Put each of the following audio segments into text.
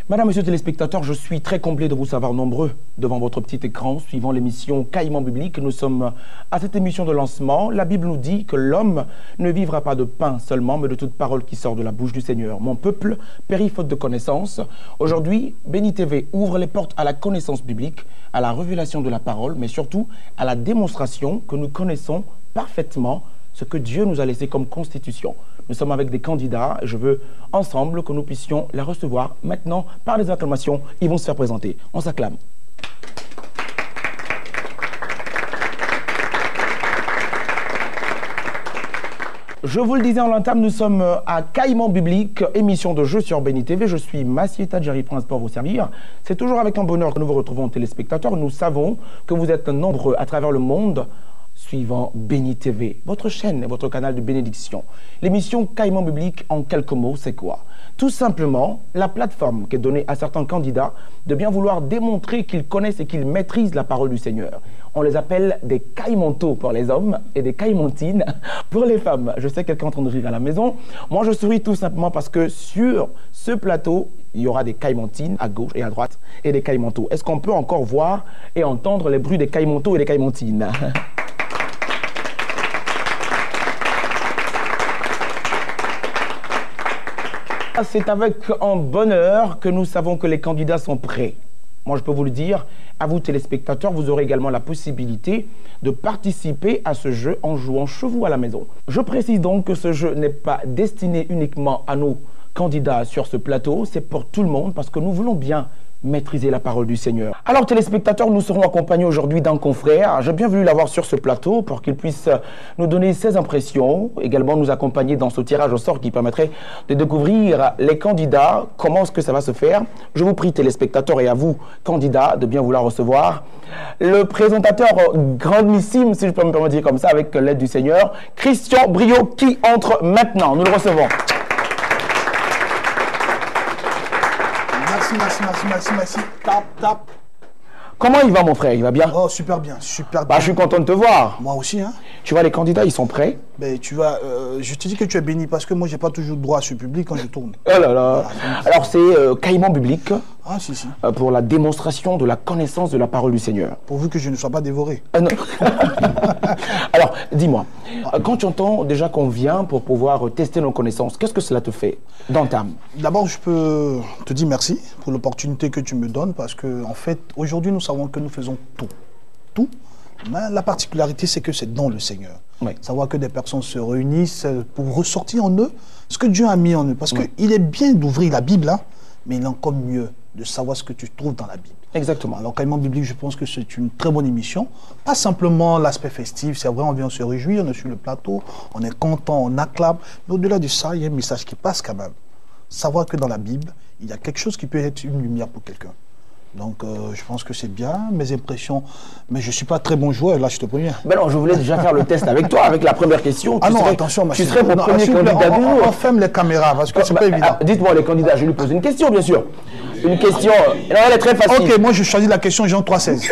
Madame, Monsieur téléspectateurs, je suis très comblé de vous savoir nombreux devant votre petit écran, suivant l'émission Caïman Biblique. Nous sommes à cette émission de lancement. La Bible nous dit que l'homme ne vivra pas de pain seulement, mais de toute parole qui sort de la bouche du Seigneur. Mon peuple périt faute de connaissance. Aujourd'hui, Béni TV ouvre les portes à la connaissance biblique, à la révélation de la parole, mais surtout à la démonstration que nous connaissons parfaitement ce que Dieu nous a laissé comme constitution. Nous sommes avec des candidats et je veux ensemble que nous puissions les recevoir. Maintenant, par les acclamations, ils vont se faire présenter. On s'acclame. Je vous le disais en l'entame, nous sommes à Caïman Biblique, émission de jeu sur Béni TV. Je suis Massieta Jerry Prince pour vous servir. C'est toujours avec un bonheur que nous vous retrouvons, téléspectateurs. Nous savons que vous êtes nombreux à travers le monde suivant Béni TV, votre chaîne et votre canal de bénédiction. L'émission Caïman Biblique, en quelques mots, c'est quoi? Tout simplement, la plateforme qui est donnée à certains candidats de bien vouloir démontrer qu'ils connaissent et qu'ils maîtrisent la parole du Seigneur. On les appelle des caïmantos pour les hommes et des caïmantines pour les femmes. Je sais quelqu'un est en train de rire à la maison. Moi, je souris tout simplement parce que sur ce plateau, il y aura des caïmantines à gauche et à droite et des caïmantos. Est-ce qu'on peut encore voir et entendre les bruits des caïmantos et des caïmantines? C'est avec un bonheur que nous savons que les candidats sont prêts. Moi, je peux vous le dire, à vous téléspectateurs, vous aurez également la possibilité de participer à ce jeu en jouant chez vous à la maison. Je précise donc que ce jeu n'est pas destiné uniquement à nos candidats sur ce plateau, c'est pour tout le monde parce que nous voulons bien maîtriser la parole du Seigneur. Alors téléspectateurs, nous serons accompagnés aujourd'hui d'un confrère. J'ai bien voulu l'avoir sur ce plateau pour qu'il puisse nous donner ses impressions, également nous accompagner dans ce tirage au sort qui permettrait de découvrir les candidats, comment est-ce que ça va se faire. Je vous prie téléspectateurs et à vous candidats de bien vouloir recevoir le présentateur grandissime, si je peux me permettre de dire comme ça, avec l'aide du Seigneur, Christian Brio qui entre maintenant. Nous le recevons. Merci. Tap. Comment il va mon frère? Il va bien? Oh, super bien. Bah, je suis content de te voir. Moi aussi, hein. Tu vois, les candidats, ils sont prêts? Ben, tu vas, je te dis que tu es béni parce que moi, j'ai pas toujours droit à ce public quand je tourne. Oh là là. Alors, c'est Caïman Biblique. Ah, si. Pour la démonstration de la connaissance de la parole du Seigneur. Pourvu que je ne sois pas dévoré. Non. Alors, dis-moi, quand tu entends déjà qu'on vient pour pouvoir tester nos connaissances, qu'est-ce que cela te fait dans ta âme? D'abord, je peux te dire merci pour l'opportunité que tu me donnes parce que, en fait, aujourd'hui, nous savons que nous faisons tout. Mais la particularité, c'est que c'est dans le Seigneur. Oui. Savoir que des personnes se réunissent pour ressortir en eux ce que Dieu a mis en eux. Parce qu'il est bien d'ouvrir la Bible, hein, mais il est encore mieux de savoir ce que tu trouves dans la Bible. Exactement. Alors, Caïman Biblique, je pense que c'est une très bonne émission. Pas simplement l'aspect festif, c'est vrai, on vient se réjouir, on est sur le plateau, on est content, on acclame. Mais au-delà de ça, il y a un message qui passe quand même. Savoir que dans la Bible, il y a quelque chose qui peut être une lumière pour quelqu'un. Donc, je pense que c'est bien, mes impressions. Mais je ne suis pas très bon joueur, là, je te préviens. Ben non, je voulais déjà faire le test avec toi, avec la première question. Ah non, attention, tu serais mon premier candidat du jour. On ferme les caméras, parce que c'est pas évident. Dites-moi, les candidats, je lui pose une question, bien sûr. Une question, elle est très facile. Ok, moi, je choisis la question Jean 3,16.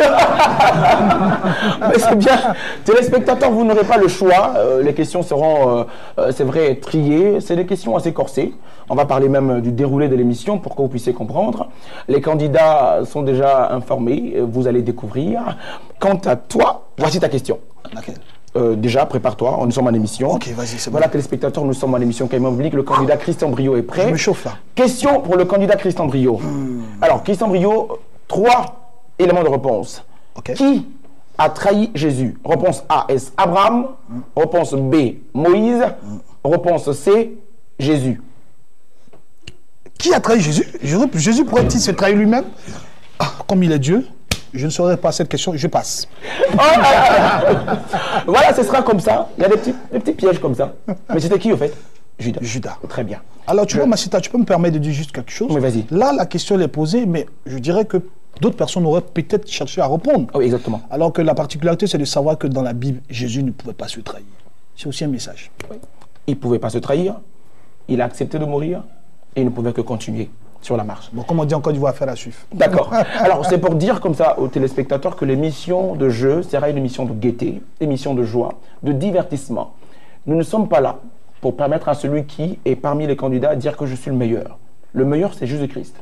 Mais c'est bien. Téléspectateurs, vous n'aurez pas le choix. Les questions seront, c'est vrai, triées. C'est des questions assez corsées. On va parler même du déroulé de l'émission pour que vous puissiez comprendre. Les candidats sont déjà informés. Vous allez découvrir. Quant à toi, voici ta question. Laquelle? Déjà, prépare-toi, nous sommes en émission. Ok, vas-y, c'est bon. Voilà, téléspectateurs, nous sommes en émission Caïman Biblique. Le candidat Christian Brio est prêt. Je me chauffe là. Question pour le candidat Christian Brio. Alors, Christian Brio, 3 éléments de réponse. Okay. Qui a trahi Jésus? Réponse A, est Abraham. Réponse B, Moïse. Réponse C, Jésus. Qui a trahi Jésus? Jésus pourrait-il se trahir lui-même? Comme il est Dieu, je ne saurais pas cette question, je passe. Voilà, ce sera comme ça. Il y a des petits pièges comme ça. Mais c'était qui, au fait? Judas. Très bien. Alors, tu vois, Massieta, tu peux me permettre de dire juste quelque chose? Oui, vas-y. Là, la question elle est posée, mais je dirais que d'autres personnes auraient peut-être cherché à répondre. Oui, exactement. Alors que la particularité, c'est de savoir que dans la Bible, Jésus ne pouvait pas se trahir. C'est aussi un message. Oui. Il ne pouvait pas se trahir. Il a accepté de mourir. Et il ne pouvait que continuer sur la marche. Bon, comme on dit encore, il va faire la suivre. D'accord. Alors, c'est pour dire comme ça aux téléspectateurs que l'émission de jeu sera une émission de gaieté, émission de joie, de divertissement. Nous ne sommes pas là pour permettre à celui qui est parmi les candidats de dire que je suis le meilleur. Le meilleur, c'est Jésus-Christ.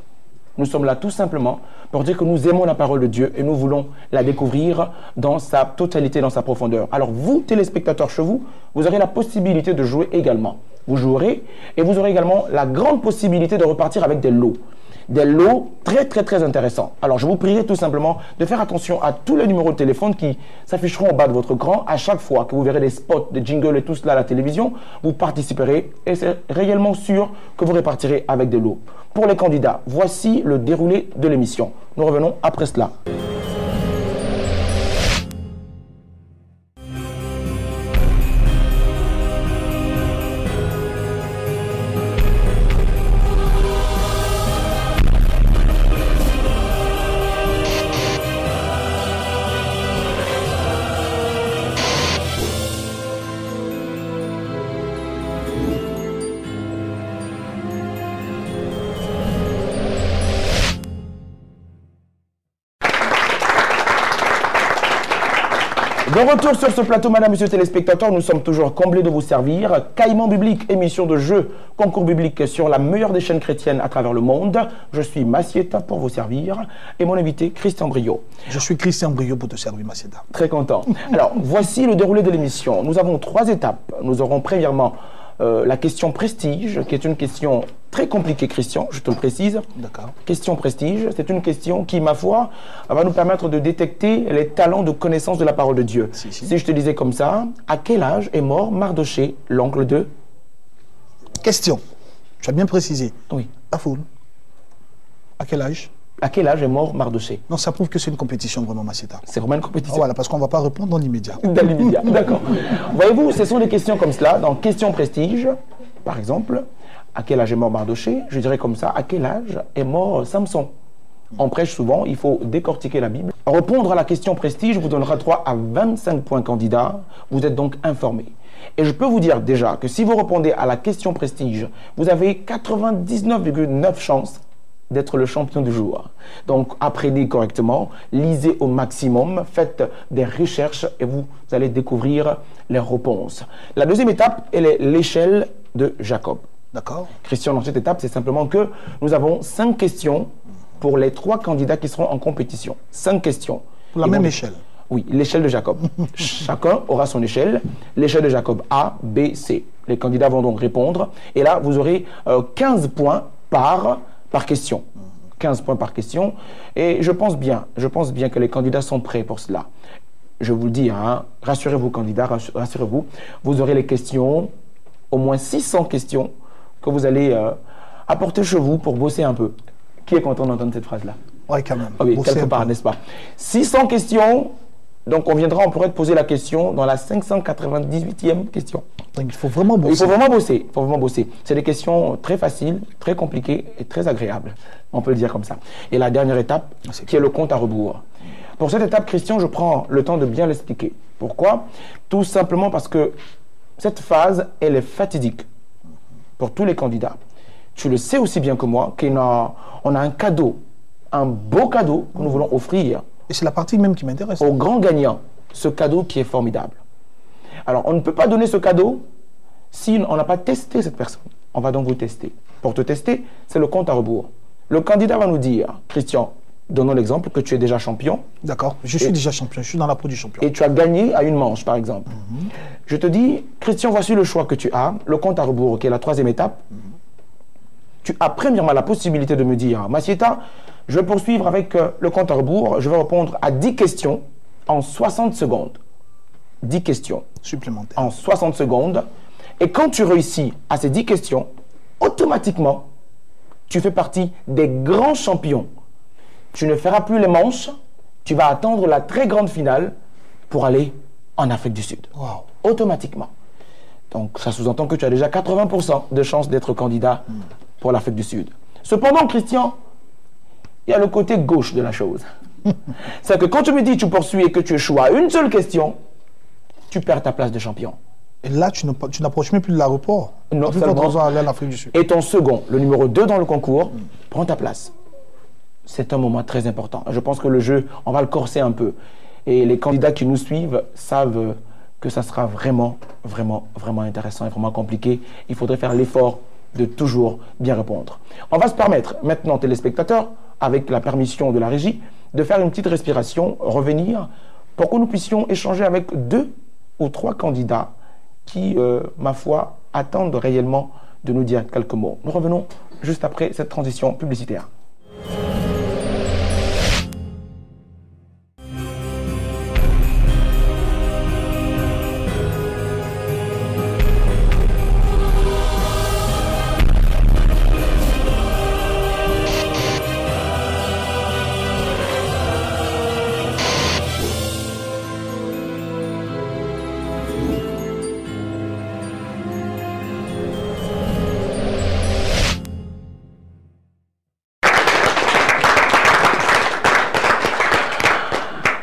Nous sommes là tout simplement pour dire que nous aimons la parole de Dieu et nous voulons la découvrir dans sa totalité, dans sa profondeur. Alors vous, téléspectateurs chez vous, vous aurez la possibilité de jouer également. Vous jouerez et vous aurez également la grande possibilité de repartir avec des lots. Des lots très intéressants. Alors je vous prierai tout simplement de faire attention à tous les numéros de téléphone qui s'afficheront au bas de votre écran. À chaque fois que vous verrez des spots, des jingles et tout cela à la télévision, vous participerez et c'est réellement sûr que vous répartirez avec des lots. Pour les candidats, voici le déroulé de l'émission. Nous revenons après cela. De retour sur ce plateau, madame, monsieur téléspectateurs, nous sommes toujours comblés de vous servir. Caïman biblique, émission de jeu, concours biblique sur la meilleure des chaînes chrétiennes à travers le monde. Je suis Massieta pour vous servir et mon invité, Christian Brio. Je suis Christian Brio pour te servir, Massieta. Très content. Alors, voici le déroulé de l'émission. Nous avons 3 étapes. Nous aurons premièrement la question prestige, qui est une question très compliquée, Christian, je te le précise. D'accord. Question prestige, c'est une question qui, ma foi, va nous permettre de détecter les talents de connaissance de la parole de Dieu. Si je te disais comme ça, à quel âge est mort Mardoché, l'oncle de... Question. Tu as bien précisé. Oui. À foule. À quel âge? À quel âge est mort Mardoché? Non, ça prouve que c'est une compétition vraiment, Massieta. C'est vraiment une compétition. Ah, voilà, parce qu'on ne va pas répondre dans l'immédiat. Dans l'immédiat, d'accord. Voyez-vous, ce sont des questions comme cela. Dans question prestige, par exemple, à quel âge est mort Mardoché? Je dirais comme ça, à quel âge est mort Samson? On prêche souvent, il faut décortiquer la Bible. Répondre à la question prestige vous donnera 3 à 25 points candidats. Vous êtes donc informés. Et je peux vous dire déjà que si vous répondez à la question prestige, vous avez 99,9 chances d'être le champion du jour. Donc apprenez correctement, lisez au maximum, faites des recherches et vous allez découvrir les réponses. La deuxième étape, elle est l'échelle de Jacob. D'accord. Christian, dans cette étape, c'est simplement que nous avons 5 questions pour les 3 candidats qui seront en compétition. 5 questions. Pour la même échelle. Oui, l'échelle de Jacob. Chacun aura son échelle. L'échelle de Jacob A, B, C. Les candidats vont donc répondre. Et là, vous aurez 15 points par question. 15 points par question. Et je pense bien que les candidats sont prêts pour cela. Je vous le dis, hein, rassurez-vous candidats, rassurez-vous. Vous aurez les questions, au moins 600 questions que vous allez apporter chez vous pour bosser un peu. Qui est content d'entendre cette phrase-là? Oui, quand même. Oui, quelque part, n'est-ce pas? 600 questions. Donc, on pourrait te poser la question dans la 598e question. Donc, il faut vraiment bosser. Il faut vraiment bosser. Il faut vraiment bosser. C'est des questions très faciles, très compliquées et très agréables. On peut le dire comme ça. Et la dernière étape, qui est le compte à rebours. Pour cette étape, Christian, je prends le temps de bien l'expliquer. Pourquoi? Tout simplement parce que cette phase, elle est fatidique pour tous les candidats. Tu le sais aussi bien que moi qu'on a un cadeau, un beau cadeau que nous voulons offrir. Et c'est la partie même qui m'intéresse. Au grand gagnant, ce cadeau qui est formidable. Alors, on ne peut pas donner ce cadeau si on n'a pas testé cette personne. On va donc vous tester. Pour te tester, c'est le compte à rebours. Le candidat va nous dire, Christian, donnons l'exemple que tu es déjà champion. D'accord, je suis déjà champion, je suis dans la peau du champion. Et tu as gagné à une manche, par exemple. Je te dis, Christian, voici le choix que tu as, le compte à rebours, qui est la 3e étape. Tu as premièrement la possibilité de me dire, Massieta, je vais poursuivre avec le compte à rebours. Je vais répondre à 10 questions en 60 secondes. 10 questions. Supplémentaires. En 60 secondes. Et quand tu réussis à ces 10 questions, automatiquement, tu fais partie des grands champions. Tu ne feras plus les manches. Tu vas attendre la très grande finale pour aller en Afrique du Sud. Wow. Automatiquement. Donc, ça sous-entend que tu as déjà 80% de chances d'être candidat pour l'Afrique du Sud. Cependant, Christian, il y a le côté gauche de la chose. C'est que quand tu me dis tu poursuis et que tu échoues à une seule question, tu perds ta place de champion. Et là, tu n'approches même plus de l'aéroport. Non, seulement aller en Afrique du Sud. Et ton second, le numéro 2 dans le concours, prend ta place. C'est un moment très important. Je pense que le jeu, on va le corser un peu. Et les candidats qui nous suivent savent que ça sera vraiment intéressant et vraiment compliqué. Il faudrait faire l'effort de toujours bien répondre. On va se permettre maintenant, téléspectateurs, avec la permission de la régie, de faire une petite respiration, revenir, pour que nous puissions échanger avec 2 ou 3 candidats qui, ma foi, attendent réellement de nous dire quelques mots. Nous revenons juste après cette transition publicitaire.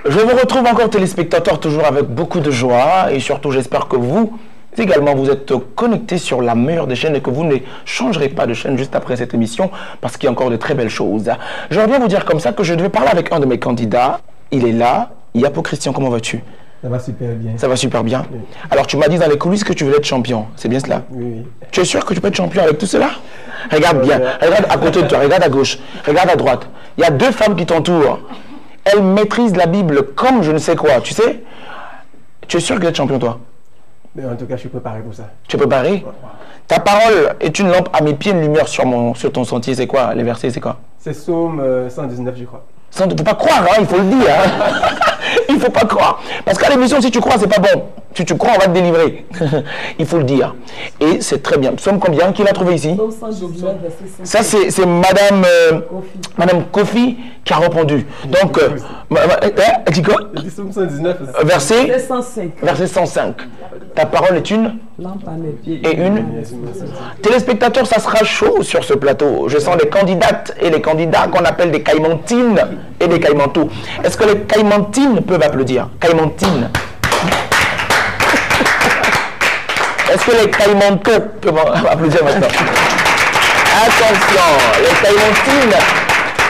Je vous retrouve encore téléspectateurs, toujours avec beaucoup de joie et surtout j'espère que vous également vous êtes connectés sur la meilleure des chaînes et que vous ne changerez pas de chaîne juste après cette émission parce qu'il y a encore de très belles choses. J'aimerais bien vous dire comme ça que je devais parler avec un de mes candidats, il est là, Yapo Christian, comment vas-tu? Ça va super bien. Ça va super bien. Oui. Alors tu m'as dit dans les coulisses que tu voulais être champion, c'est bien cela? Oui. Tu es sûr que tu peux être champion avec tout cela? Regarde bien, regarde à côté de toi, regarde à gauche, regarde à droite. Il y a 2 femmes qui t'entourent. Elles maîtrisent la Bible comme je ne sais quoi, tu sais? Tu es sûr que tu es champion, toi? Mais en tout cas, je suis préparé pour ça. Tu es préparé? Ouais. Ta parole est une lampe à mes pieds, une lumière sur ton sentier. C'est quoi? Les versets, c'est quoi? C'est Psaume 119, je crois. Il ne faut pas croire, hein, il faut le dire. Hein. Il ne faut pas croire. Parce qu'à l'émission, si tu crois, c'est pas bon. Si tu crois, on va te délivrer. Il faut le dire. Et c'est très bien. Psaume combien? Qui l'a trouvé ici? Ça, c'est Madame, Madame Kofi qui a répondu. Donc, elle dit quoi? Psaume 119. Verset 105. Verset 105. Ta parole est une lampe à mes pieds. Et une téléspectateurs, ça sera chaud sur ce plateau. Je sens les candidates et les candidats qu'on appelle des caïmantines et des caïmantous. Est-ce que les caïmantines peuvent applaudir? Caïmantines. Est-ce que les caïmantous peuvent applaudir maintenant? Attention, les caïmantines.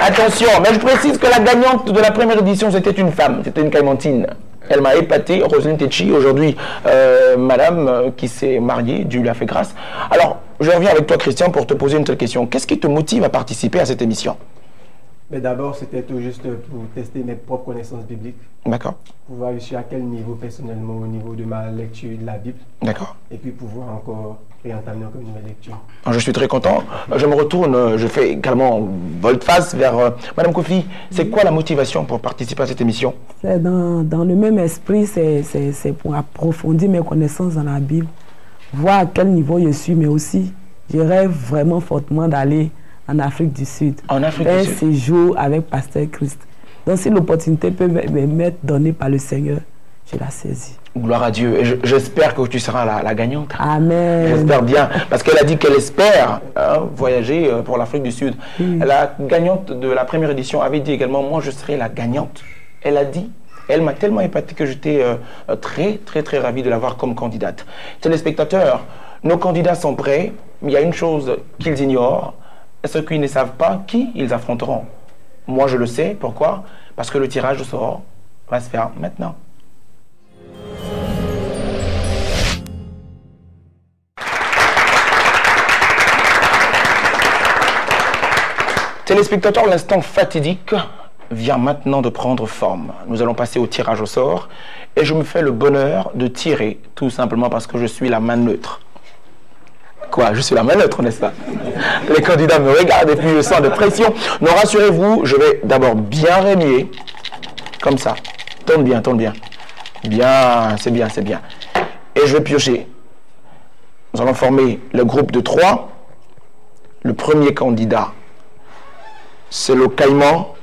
Attention, mais je précise que la gagnante de la première édition, c'était une femme, c'était une caïmantine. Elle m'a épaté, Roselyne Techi, aujourd'hui, madame qui s'est mariée, Dieu lui a fait grâce. Alors, je reviens avec toi, Christian, pour te poser une seule question. Qu'est-ce qui te motive à participer à cette émission? Mais d'abord, c'était tout juste pour tester mes propres connaissances bibliques. D'accord. Pour voir je suis à quel niveau personnellement, au niveau de ma lecture de la Bible. D'accord. Et puis pouvoir encore réentamer encore une nouvelle lecture. Je suis très content. Je me retourne, je fais également volte-face vers Madame Kofi. C'est quoi la motivation pour participer à cette émission? C'est dans le même esprit, c'est pour approfondir mes connaissances dans la Bible, voir à quel niveau je suis, mais aussi, je rêve vraiment fortement d'aller en Afrique du Sud. En Afrique du Sud. Un séjour avec Pasteur Christ. Donc si l'opportunité peut m'être donnée par le Seigneur, je la saisis. Gloire à Dieu. Et j'espère que tu seras la gagnante. Amen. J'espère bien. Parce qu'elle a dit qu'elle espère voyager pour l'Afrique du Sud. La gagnante de la première édition avait dit également, moi je serai la gagnante. Elle a dit, elle m'a tellement épaté que j'étais très ravi de la voir comme candidate. Téléspectateurs, nos candidats sont prêts, mais il y a une chose qu'ils ignorent. Ceux qui ne savent pas qui ils affronteront. Moi, je le sais. Pourquoi? Parce que le tirage au sort va se faire maintenant. Téléspectateurs, l'instant fatidique vient maintenant de prendre forme. Nous allons passer au tirage au sort et je me fais le bonheur de tirer, tout simplement parce que je suis la main neutre. Quoi? Je suis la main neutre, n'est-ce pas? Les candidats me regardent et puis je sens de pression. Non, rassurez-vous, je vais d'abord bien remuer. Comme ça. Tourne bien, tourne bien. Bien, c'est bien, c'est bien. Et je vais piocher. Nous allons former le groupe de 3. Le premier candidat, c'est le caïman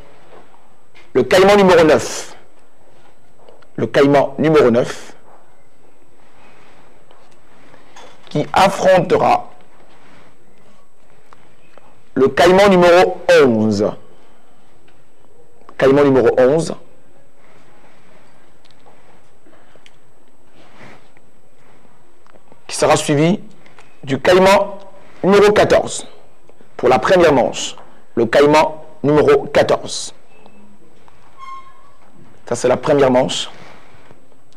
numéro 9. Le caïman numéro 9. Qui affrontera le caïman numéro 11. Caïman numéro 11. Qui sera suivi du caïman numéro 14. Pour la première manche. Le caïman numéro 14. Ça, c'est la première manche.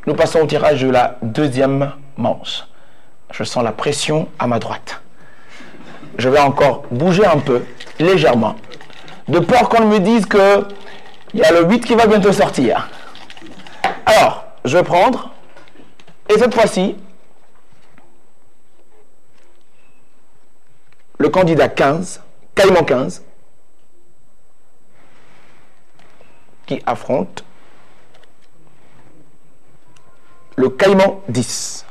Nous passons au tirage de la deuxième manche. Je sens la pression à ma droite. Je vais encore bouger un peu, légèrement. De peur qu'on me dise que il y a le 8 qui va bientôt sortir. Alors, je vais prendre, et cette fois-ci, le candidat 15, Caïman 15, qui affronte le Caïman 10.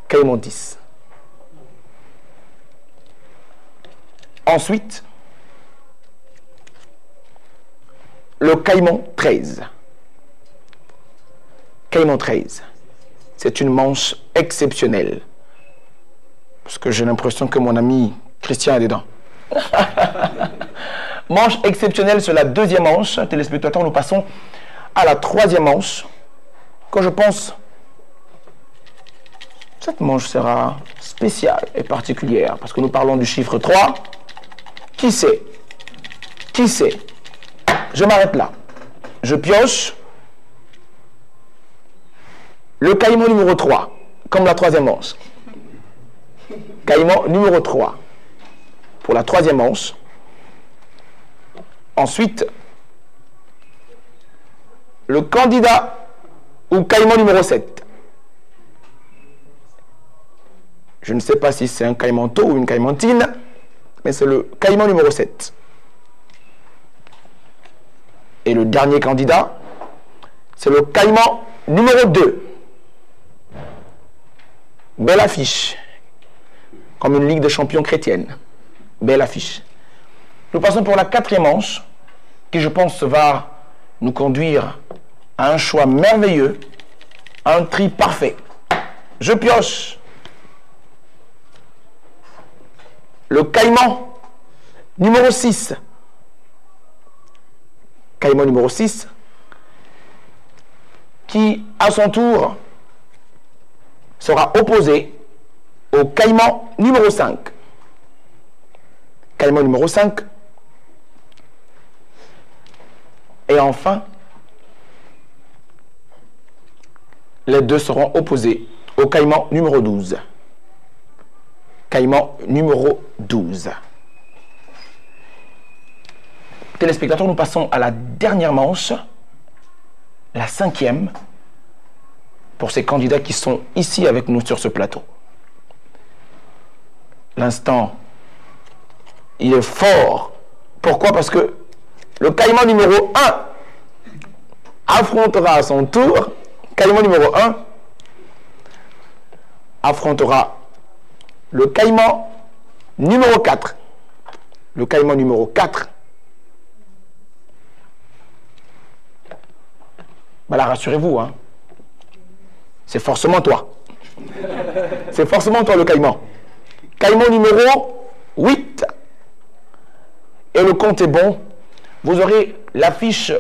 Caïman 10. Ensuite, le Caïman 13. Caïman 13. C'est une manche exceptionnelle. Parce que j'ai l'impression que mon ami Christian est dedans. Manche exceptionnelle sur la deuxième manche. Téléspectateurs, nous passons à la troisième manche. Que je pense, cette manche sera spéciale et particulière. Parce que nous parlons du chiffre 3. Qui sait? Qui sait? Je m'arrête là. Je pioche le Caïman numéro 3, comme la troisième manche. Caïman numéro 3 pour la troisième manche. Ensuite, le candidat ou Caïman numéro 7. Je ne sais pas si c'est un caïmanto ou une caïmantine, mais c'est le Caïman numéro 7. Et le dernier candidat, c'est le Caïman numéro 2. Belle affiche. Comme une ligue de champions chrétienne. Belle affiche. Nous passons pour la quatrième manche, qui je pense va nous conduire à un choix merveilleux, à un tri parfait. Je pioche le Caïman numéro 6. Caïman numéro 6, qui, à son tour, sera opposé au Caïman numéro 5. Caïman numéro 5. Et enfin, les deux seront opposés au Caïman numéro 12. Caïman numéro 12. Téléspectateurs, nous passons à la dernière manche, la cinquième, pour ces candidats qui sont ici avec nous sur ce plateau. L'instant, il est fort. Pourquoi? Parce que le Caïman numéro 1 affrontera à son tour, Caïman numéro 1 affrontera le Caïman numéro 4. Le Caïman numéro 4. Voilà, rassurez-vous, hein. C'est forcément toi. C'est forcément toi le Caïman. Caïman numéro 8. Et le compte est bon. Vous aurez l'affiche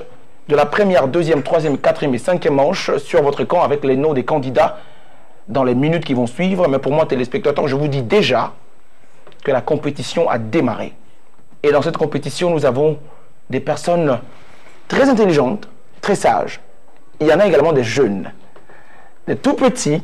de la première, deuxième, troisième, quatrième et cinquième manche sur votre écran avec les noms des candidats dans les minutes qui vont suivre. Mais pour moi, téléspectateurs, je vous dis déjà que la compétition a démarré. Et dans cette compétition, nous avons des personnes très intelligentes, très sages. Il y en a également des jeunes, des tout petits,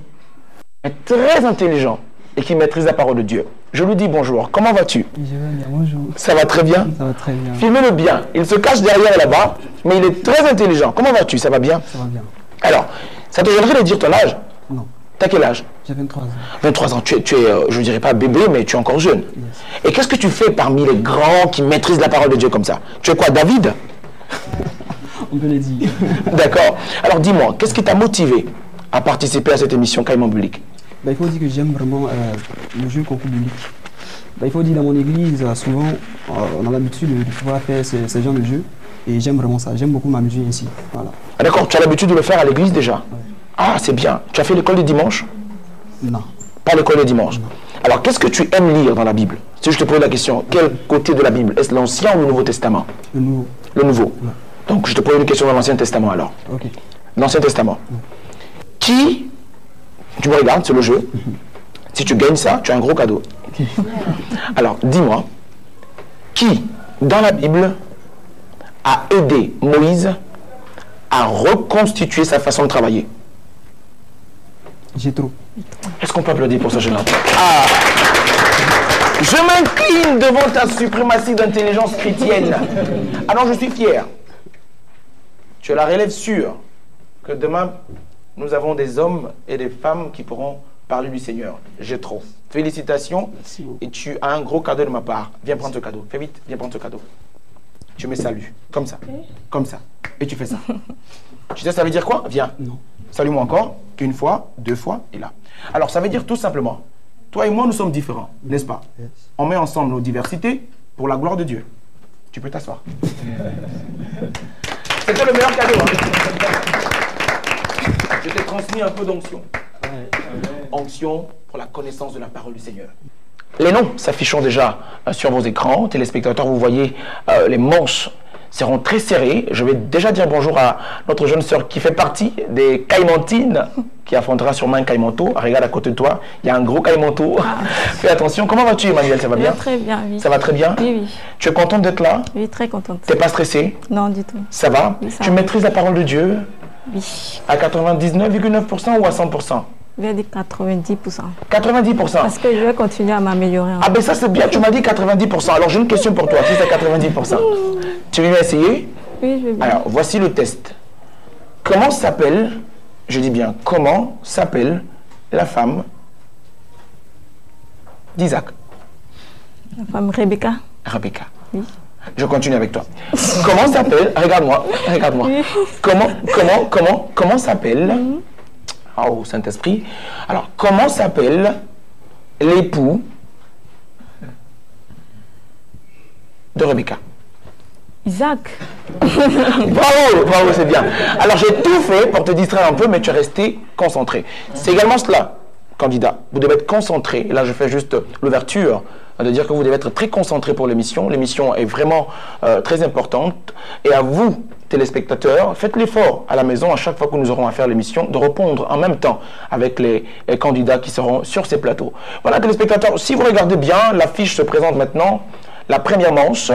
mais très intelligents et qui maîtrisent la parole de Dieu. Je lui dis bonjour. Comment vas-tu? Je vais bien, bonjour. Ça va très bien? Ça va très bien. Filmez-le bien. Il se cache derrière là-bas, mais il est très intelligent. Comment vas-tu? Ça va bien? Ça va bien. Alors, ça te gênerait de dire ton âge? Non. T'as quel âge? J'ai 23 ans. 23 ans. Tu es je ne dirais pas bébé, mais tu es encore jeune. Yes. Et qu'est-ce que tu fais parmi les grands qui maîtrisent la parole de Dieu comme ça? Tu es quoi, David? On peut le dire. D'accord. Alors dis-moi, qu'est-ce qui t'a motivé à participer à cette émission Caïman Biblique? Il faut dire que j'aime vraiment le jeu concours biblique. Il faut dire dans mon église, souvent, on a l'habitude de pouvoir faire ce genre de jeu. Et j'aime vraiment ça. J'aime beaucoup m'amuser ainsi. Voilà. Ah, d'accord, tu as l'habitude de le faire à l'église déjà? Ouais. Ah, c'est bien. Tu as fait l'école du dimanche? Non. Pas l'école du dimanche. Non. Alors, qu'est-ce que tu aimes lire dans la Bible? Si je te pose la question, quel côté de la Bible? Est-ce l'Ancien ou le Nouveau Testament? Le Nouveau. Le Nouveau. Ouais. Donc, je te pose une question dans l'Ancien Testament alors. Ok. L'Ancien Testament. Qui, tu me regardes, c'est le jeu. Si tu gagnes ça, tu as un gros cadeau. Okay. Alors, dis-moi, qui, dans la Bible, a aidé Moïse à reconstituer sa façon de travailler? Jéthro. Est-ce qu'on peut applaudir pour ce jeune homme? Ah! Je m'incline devant ta suprématie d'intelligence chrétienne. Alors je suis fier. Tu as la relève sûre que demain, nous avons des hommes et des femmes qui pourront parler du Seigneur. J'ai trop. Félicitations. Et tu as un gros cadeau de ma part. Viens prendre ce cadeau. Fais vite, viens prendre ce cadeau. Tu me salues. Comme ça. Comme ça. Et tu fais ça. Tu sais, ça veut dire quoi? Viens. Non. Salue-moi encore. Une fois, deux fois, et là. Alors, ça veut dire tout simplement, toi et moi, nous sommes différents, n'est-ce pas? Yes. On met ensemble nos diversités pour la gloire de Dieu. Tu peux t'asseoir. C'était le meilleur cadeau. Hein? Je t'ai transmis un peu d'onction. Onction pour la connaissance de la parole du Seigneur. Les noms s'affichent déjà sur vos écrans. Téléspectateurs, vous voyez, les manches seront très serrées. Je vais déjà dire bonjour à notre jeune sœur qui fait partie des Caïmantines, qui affrontera sûrement un Caïmanto. Regarde à côté de toi, il y a un gros Caïmanto. Fais attention. Comment vas-tu, Emmanuel? Ça va bien? Très bien, oui. Ça va très bien? Oui, oui. Tu es contente d'être là? Oui, très contente. Tu n'es pas stressée? Non, du tout. Ça va? Oui, ça tu va. maîtrises la parole de Dieu? Oui. À 99,9% ou à 100%? Je vais dire 90%. 90%. Parce que je vais continuer à m'améliorer. Ah ben ça c'est bien, tu m'as dit 90%. Alors j'ai une question pour toi, si c'est 90%. Tu veux essayer? Oui, je vais bien. Alors voici le test. Comment s'appelle, je dis bien, comment s'appelle la femme d'Isaac? La femme Rebecca. Rebecca. Oui. Je continue avec toi. Comment s'appelle, regarde-moi, regarde-moi. Oui. Comment s'appelle, oh Saint-Esprit, alors comment s'appelle l'époux de Rebecca? Isaac. Bravo, bravo, c'est bien. Alors j'ai tout fait pour te distraire un peu, mais tu es resté concentré. C'est également cela, candidat. Vous devez être concentré. Et là, je fais juste l'ouverture de dire que vous devez être très concentré pour l'émission. L'émission est vraiment très importante. Et à vous, téléspectateurs, faites l'effort à la maison, à chaque fois que nous aurons à faire l'émission, de répondre en même temps avec les candidats qui seront sur ces plateaux. Voilà, téléspectateurs, si vous regardez bien, l'affiche se présente maintenant, la première manche,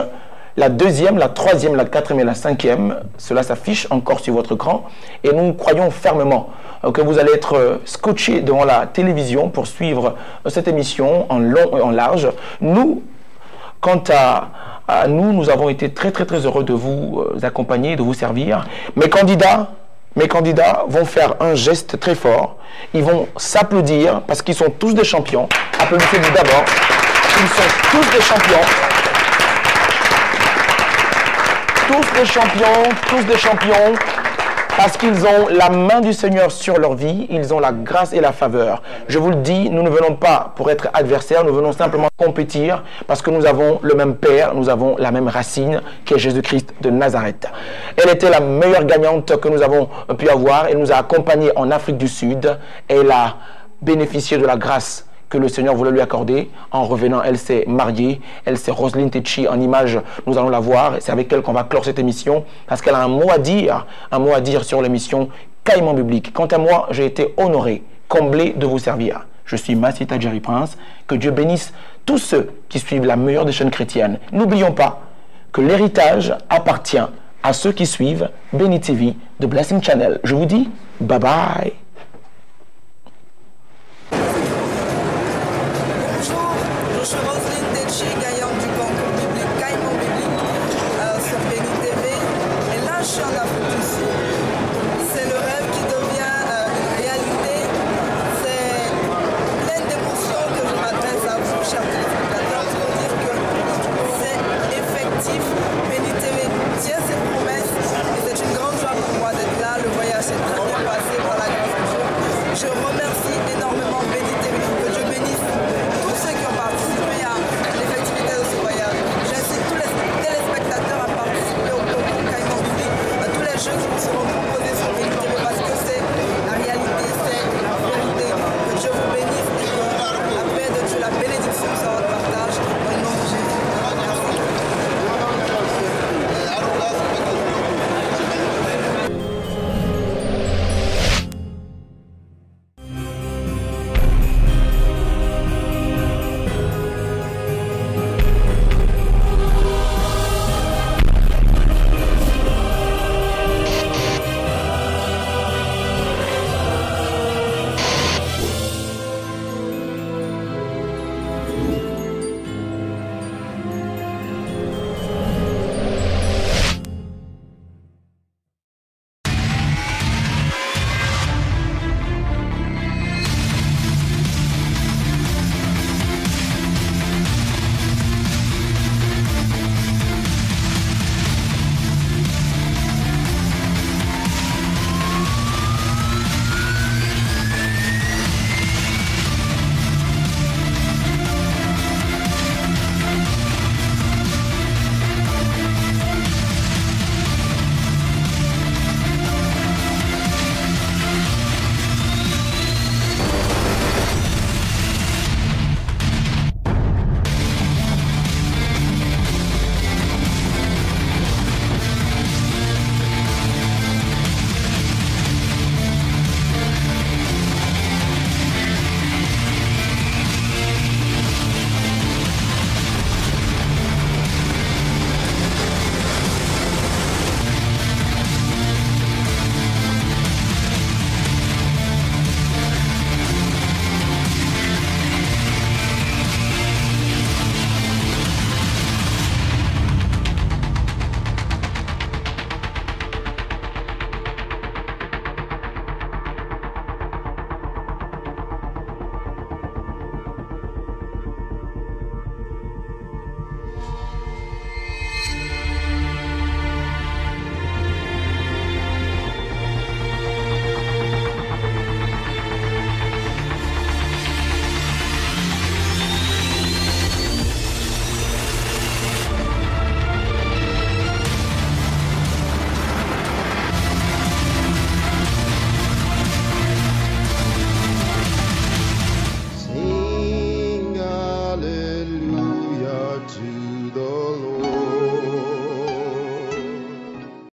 la deuxième, la troisième, la quatrième et la cinquième. Cela s'affiche encore sur votre écran. Et nous croyons fermement que vous allez être scotché devant la télévision pour suivre cette émission en long et en large. Nous, quant à nous, nous avons été très heureux de vous accompagner, de vous servir. Mes candidats vont faire un geste très fort. Ils vont s'applaudir parce qu'ils sont tous des champions. Applaudissez-vous d'abord. Ils sont tous des champions. Tous des champions, parce qu'ils ont la main du Seigneur sur leur vie, ils ont la grâce et la faveur. Je vous le dis, nous ne venons pas pour être adversaires, nous venons simplement compétir, parce que nous avons le même Père, nous avons la même racine, qui est Jésus-Christ de Nazareth. Elle était la meilleure gagnante que nous avons pu avoir, elle nous a accompagnés en Afrique du Sud, elle a bénéficié de la grâce que le Seigneur voulait lui accorder. En revenant, elle s'est mariée, elle s'est Roselyne Techi en image, nous allons la voir, c'est avec elle qu'on va clore cette émission, parce qu'elle a un mot à dire sur l'émission Caïman Biblique. Quant à moi, j'ai été honoré, comblé de vous servir. Je suis Massita Jerry Prince, que Dieu bénisse tous ceux qui suivent la meilleure des chaînes chrétiennes. N'oublions pas que l'héritage appartient à ceux qui suivent Béni TV de Blessing Channel. Je vous dis bye bye.